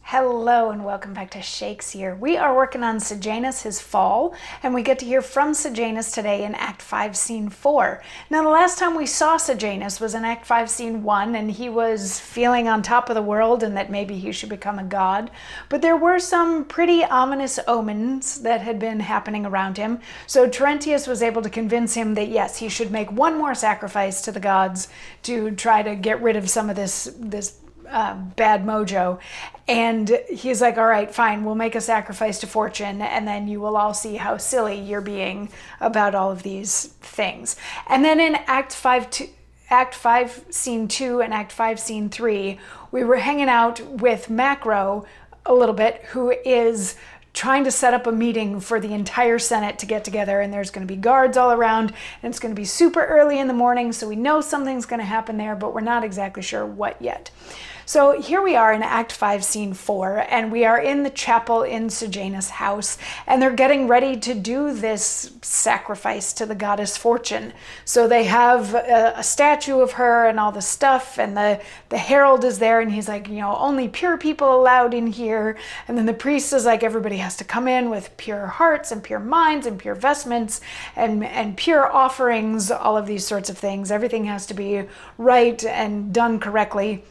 Hello and welcome back to Shakesyear. We are working on Sejanus, his fall, and we get to hear from Sejanus today in Act 5, Scene 4. Now, the last time we saw Sejanus was in Act 5, Scene 1, and he was feeling on top of the world and that maybe he should become a god. But there were some pretty ominous omens that had been happening around him, so Terentius was able to convince him that yes, he should make one more sacrifice to the gods to try to get rid of some of this bad mojo. And he's like, all right, fine, we'll make a sacrifice to fortune, and then you will all see how silly you're being about all of these things. And then in Act 5, Scene 2 and Act 5, Scene 3, we were hanging out with Macro a little bit, who is trying to set up a meeting for the entire Senate to get together, and there's going to be guards all around, and it's going to be super early in the morning, so we know something's going to happen there, but we're not exactly sure what yet. So here we are in Act 5, Scene 4, and we are in the chapel in Sejanus' house, and they're getting ready to do this sacrifice to the goddess Fortune. So they have a statue of her and all the stuff, and the herald is there, and he's like, only pure people allowed in here. And then the priest is like, everybody has to come in with pure hearts and pure minds and pure vestments and pure offerings, all of these sorts of things. Everything has to be right and done correctly.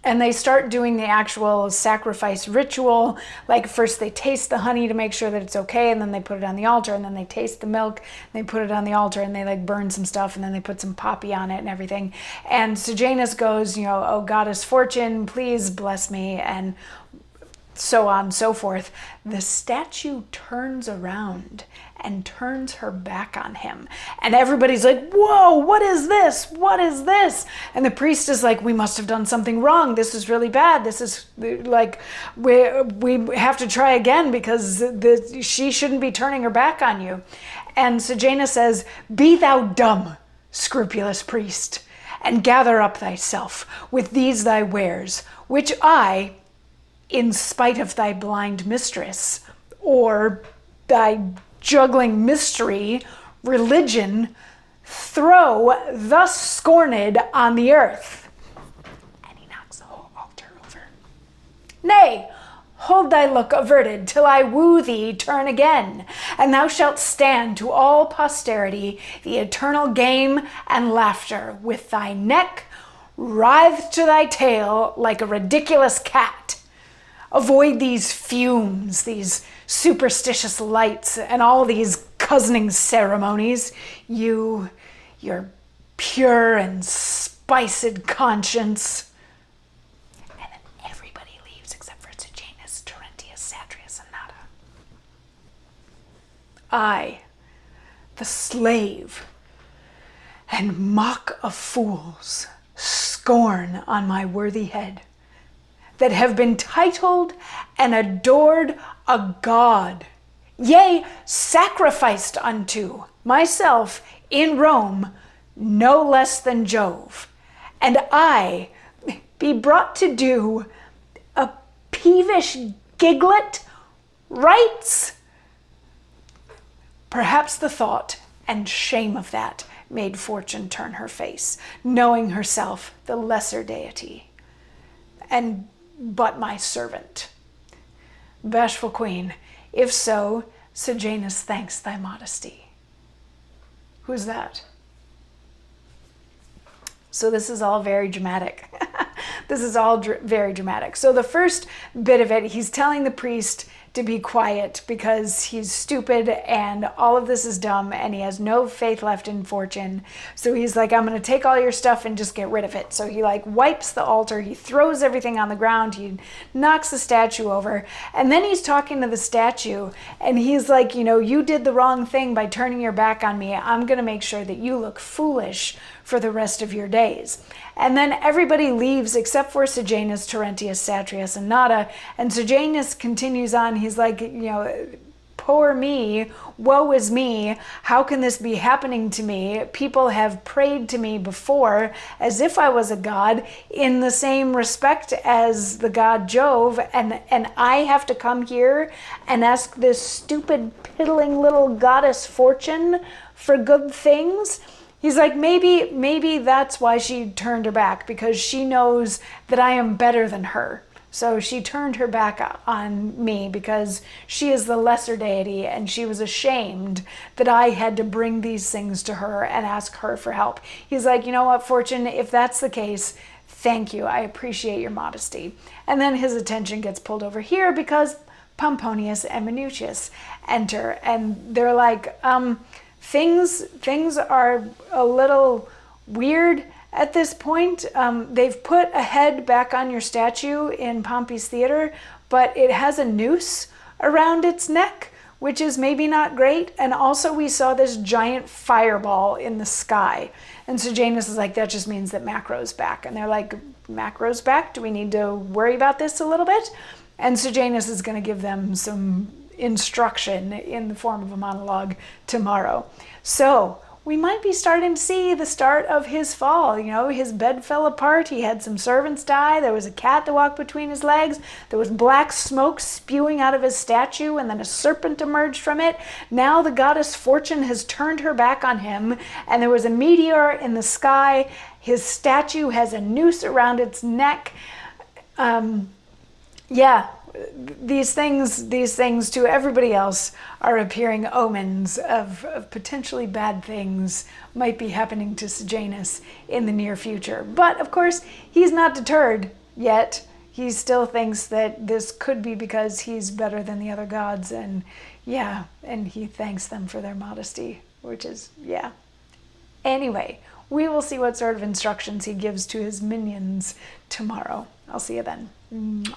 And they start doing the actual sacrifice ritual. Like first they taste the honey to make sure that it's okay, and then they put it on the altar, and then they taste the milk, and they put it on the altar, and they like burn some stuff, and then they put some poppy on it and everything. And Sejanus goes, oh goddess Fortune, please bless me, and so on and so forth. The statue turns around and turns her back on him. And everybody's like, whoa, what is this? What is this? And the priest is like, we must have done something wrong. This is really bad. This is like, we have to try again because she shouldn't be turning her back on you. And Sejanus says, be thou dumb, scrupulous priest, and gather up thyself with these thy wares, which I, in spite of thy blind mistress, or thy juggling mystery, religion, throw thus scorned on the earth. And he knocks the whole altar over. Nay, hold thy look averted till I woo thee turn again, and thou shalt stand to all posterity the eternal game and laughter, with thy neck writhed to thy tail like a ridiculous cat. Avoid these fumes, these superstitious lights, and all these cousining ceremonies. Your pure and spiced conscience. And then everybody leaves except for Sejanus, Terentius, Satrius, and Nada. I, the slave and mock of fools, scorn on my worthy head, that have been titled and adored a god, yea, sacrificed unto myself in Rome, no less than Jove, and I be brought to do a peevish giglet rites? Perhaps the thought and shame of that made Fortune turn her face, knowing herself the lesser deity, and but my servant. Bashful queen, if so, Sejanus thanks thy modesty. Who's that? So this is all very dramatic. This is all very dramatic. So the first bit of it, he's telling the priest to be quiet because he's stupid and all of this is dumb and he has no faith left in Fortune. So he's like, I'm going to take all your stuff and just get rid of it. So he like wipes the altar, he throws everything on the ground, he knocks the statue over, and then he's talking to the statue and he's like, you did the wrong thing by turning your back on me. I'm going to make sure that you look foolish for the rest of your days. And then everybody leaves except for Sejanus, Terentius, Satrius, and Nada. And Sejanus continues on. He's like, poor me, woe is me. How can this be happening to me? People have prayed to me before as if I was a god in the same respect as the god Jove. And I have to come here and ask this stupid, piddling little goddess Fortune for good things. He's like, maybe that's why she turned her back, because she knows that I am better than her. So she turned her back on me because she is the lesser deity, and she was ashamed that I had to bring these things to her and ask her for help. He's like, you know what, Fortune, if that's the case, thank you. I appreciate your modesty. And then his attention gets pulled over here because Pomponius and Minucius enter, and they're like, things are a little weird at this point. They've put a head back on your statue in Pompey's theater, but it has a noose around its neck, which is maybe not great. And also we saw this giant fireball in the sky. And Sejanus is like, that just means that Macro's back. And they're like, Macro's back? Do we need to worry about this a little bit? And Sejanus is going to give them some instruction in the form of a monologue tomorrow. So we might be starting to see the start of his fall. You know, his bed fell apart. He had some servants die. There was a cat that walked between his legs. There was black smoke spewing out of his statue, and then a serpent emerged from it. Now the goddess Fortune has turned her back on him, and there was a meteor in the sky. His statue has a noose around its neck. Yeah, these things to everybody else are appearing omens of potentially bad things might be happening to Sejanus in the near future. But of course, he's not deterred yet. He still thinks that this could be because he's better than the other gods, and yeah, and he thanks them for their modesty, which is, yeah. Anyway, we will see what sort of instructions he gives to his minions tomorrow. I'll see you then. Mwah.